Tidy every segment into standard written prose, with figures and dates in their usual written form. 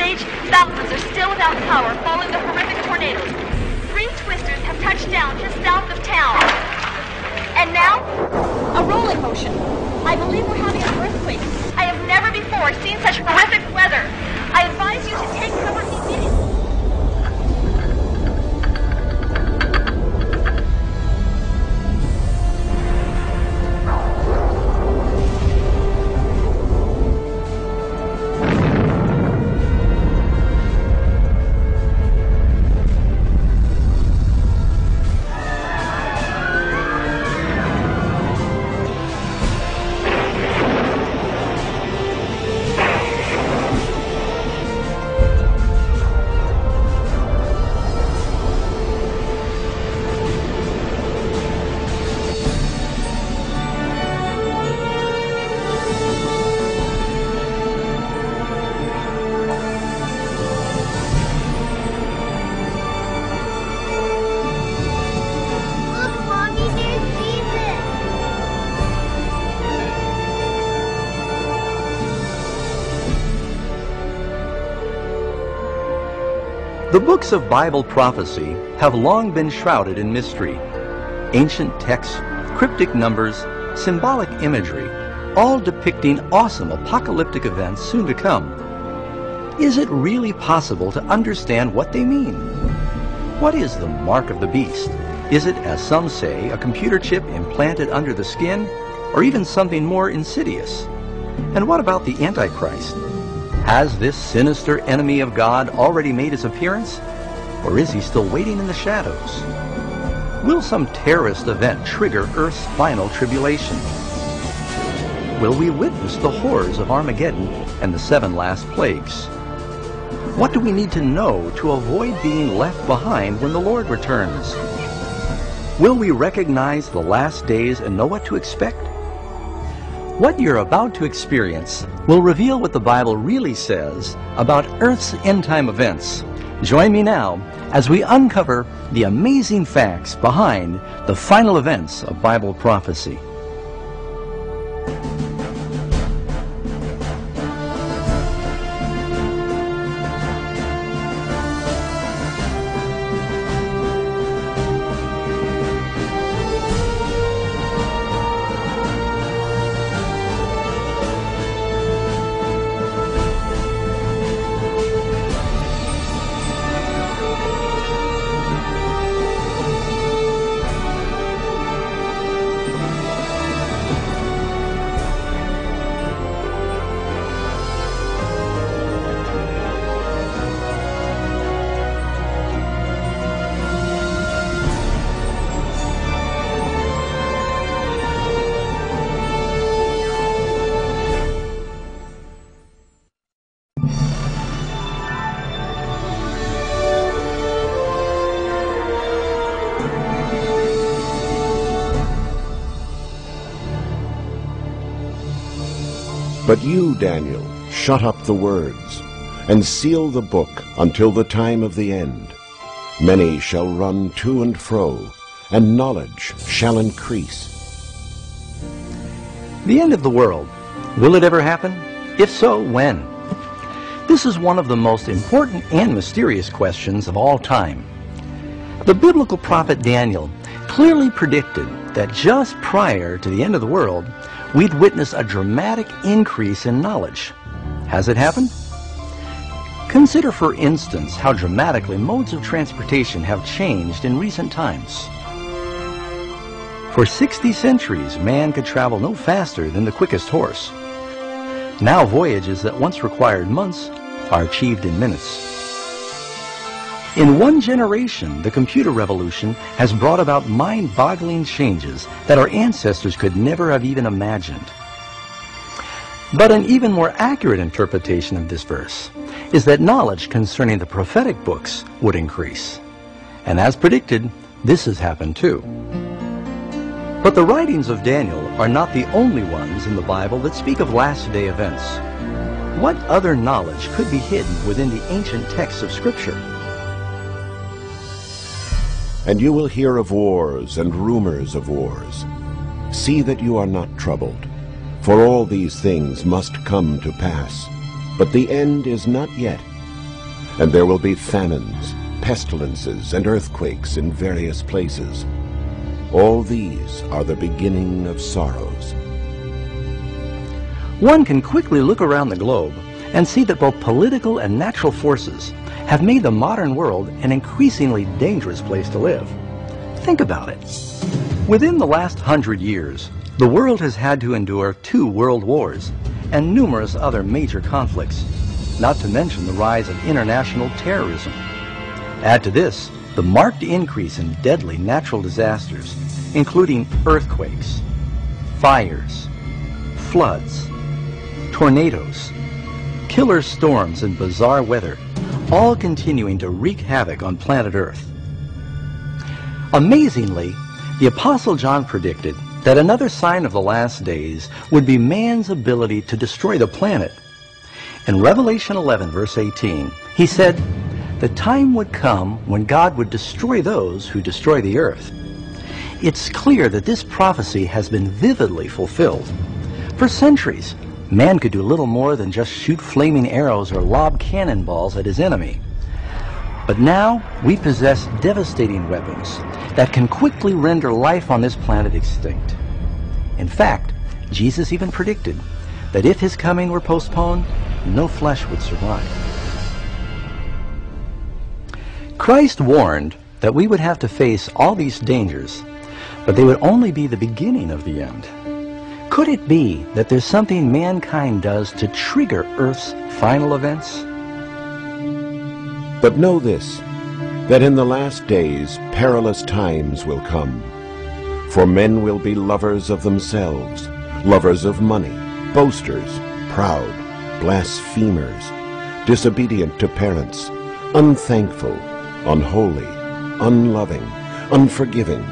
rage, thousands are still without power following the horrific tornadoes. 3 twisters have touched down just south of town. And now, a rolling motion. I believe we're having an earthquake. I have never before seen such horrific weather. I advise you to take cover immediately. The books of Bible prophecy have long been shrouded in mystery. Ancient texts, cryptic numbers, symbolic imagery, all depicting awesome apocalyptic events soon to come. Is it really possible to understand what they mean? What is the mark of the beast? Is it, as some say, a computer chip implanted under the skin, or even something more insidious? And what about the Antichrist? Has this sinister enemy of God already made his appearance? Or is he still waiting in the shadows? Will some terrorist event trigger Earth's final tribulation? Will we witness the horrors of Armageddon and the 7 last plagues? What do we need to know to avoid being left behind when the Lord returns? Will we recognize the last days and know what to expect? What you're about to experience will reveal what the Bible really says about Earth's end-time events. Join me now as we uncover the amazing facts behind the final events of Bible prophecy. But you, Daniel, shut up the words, and seal the book until the time of the end. Many shall run to and fro, and knowledge shall increase. The end of the world. Will it ever happen? If so, when? This is one of the most important and mysterious questions of all time. The biblical prophet Daniel clearly predicted that just prior to the end of the world, we'd witness a dramatic increase in knowledge. Has it happened? Consider, for instance, how dramatically modes of transportation have changed in recent times. For 60 centuries, man could travel no faster than the quickest horse. Now voyages that once required months are achieved in minutes. In one generation, the computer revolution has brought about mind-boggling changes that our ancestors could never have even imagined. But an even more accurate interpretation of this verse is that knowledge concerning the prophetic books would increase. And as predicted, this has happened too. But the writings of Daniel are not the only ones in the Bible that speak of last-day events. What other knowledge could be hidden within the ancient texts of Scripture? And you will hear of wars and rumors of wars. See that you are not troubled, for all these things must come to pass. But the end is not yet. and there will be famines, pestilences, and earthquakes in various places. All these are the beginning of sorrows. One can quickly look around the globe and see that both political and natural forces have made the modern world an increasingly dangerous place to live. Think about it. Within the last 100 years, the world has had to endure 2 world wars and numerous other major conflicts, not to mention the rise of international terrorism. Add to this the marked increase in deadly natural disasters, including earthquakes, fires, floods, tornadoes, killer storms, and bizarre weather, all continuing to wreak havoc on planet Earth. Amazingly, the Apostle John predicted that another sign of the last days would be man's ability to destroy the planet. In Revelation 11, verse 18, he said, "The time would come when God would destroy those who destroy the earth." It's clear that this prophecy has been vividly fulfilled. For centuries, man could do little more than just shoot flaming arrows or lob cannonballs at his enemy. But now we possess devastating weapons that can quickly render life on this planet extinct. In fact, Jesus even predicted that if his coming were postponed, no flesh would survive. Christ warned that we would have to face all these dangers, but they would only be the beginning of the end. Could it be that there's something mankind does to trigger Earth's final events? But know this, that in the last days perilous times will come. For men will be lovers of themselves, lovers of money, boasters, proud, blasphemers, disobedient to parents, unthankful, unholy, unloving, unforgiving,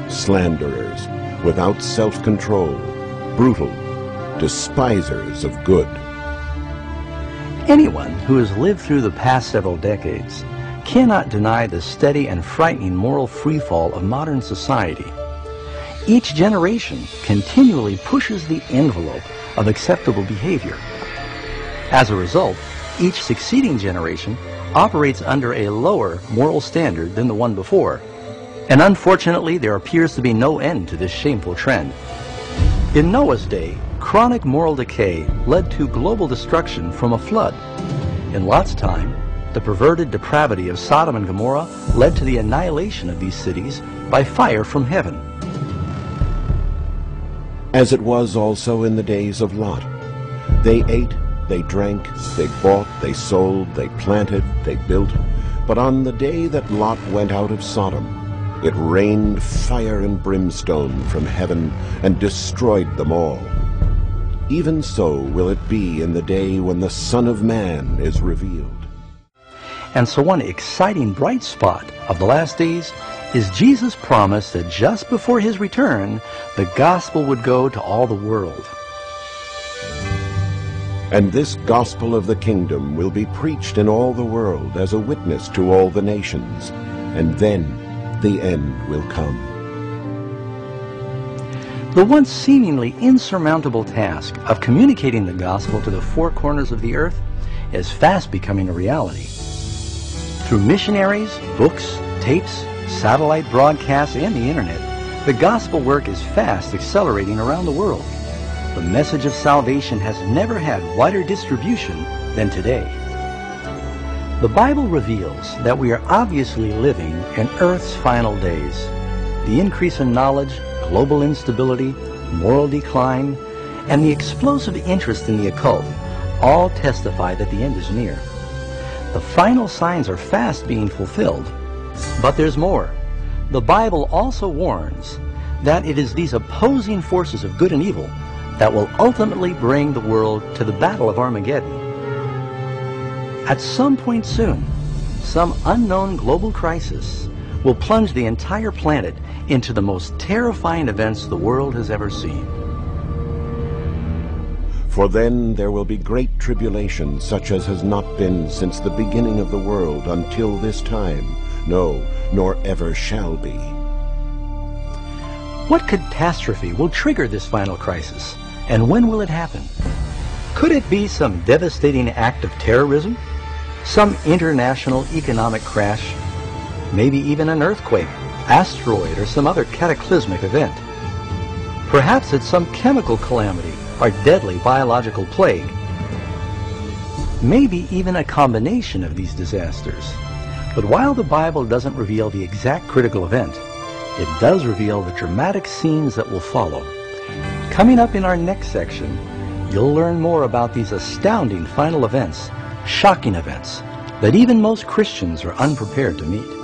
slanderers, without self-control, brutal, despisers of good. Anyone who has lived through the past several decades cannot deny the steady and frightening moral freefall of modern society. Each generation continually pushes the envelope of acceptable behavior. As a result, each succeeding generation operates under a lower moral standard than the one before. And unfortunately, there appears to be no end to this shameful trend. In Noah's day, chronic moral decay led to global destruction from a flood. In Lot's time, the perverted depravity of Sodom and Gomorrah led to the annihilation of these cities by fire from heaven. As it was also in the days of Lot. They ate, they drank, they bought, they sold, they planted, they built. But on the day that Lot went out of Sodom, it rained fire and brimstone from heaven and destroyed them all. Even so will it be in the day when the Son of Man is revealed. And so one exciting bright spot of the last days is Jesus' promise that just before his return, the gospel would go to all the world. And this gospel of the kingdom will be preached in all the world as a witness to all the nations, and then the end will come. The once seemingly insurmountable task of communicating the gospel to the four corners of the earth is fast becoming a reality. Through missionaries, books, tapes, satellite broadcasts, and the internet, the gospel work is fast accelerating around the world. The message of salvation has never had wider distribution than today. The Bible reveals that we are obviously living in Earth's final days. The increase in knowledge, global instability, moral decline, and the explosive interest in the occult all testify that the end is near. The final signs are fast being fulfilled. But there's more. The Bible also warns that it is these opposing forces of good and evil that will ultimately bring the world to the battle of Armageddon. At some point soon, some unknown global crisis will plunge the entire planet into the most terrifying events the world has ever seen. For then there will be great tribulation, such as has not been since the beginning of the world until this time, no, nor ever shall be. What catastrophe will trigger this final crisis, and when will it happen? Could it be some devastating act of terrorism? some international economic crash, maybe even an earthquake, asteroid, or some other cataclysmic event. Perhaps it's some chemical calamity or deadly biological plague. Maybe even a combination of these disasters. But while the Bible doesn't reveal the exact critical event, it does reveal the dramatic scenes that will follow. Coming up in our next section, you'll learn more about these astounding final events, shocking events, that even most Christians are unprepared to meet.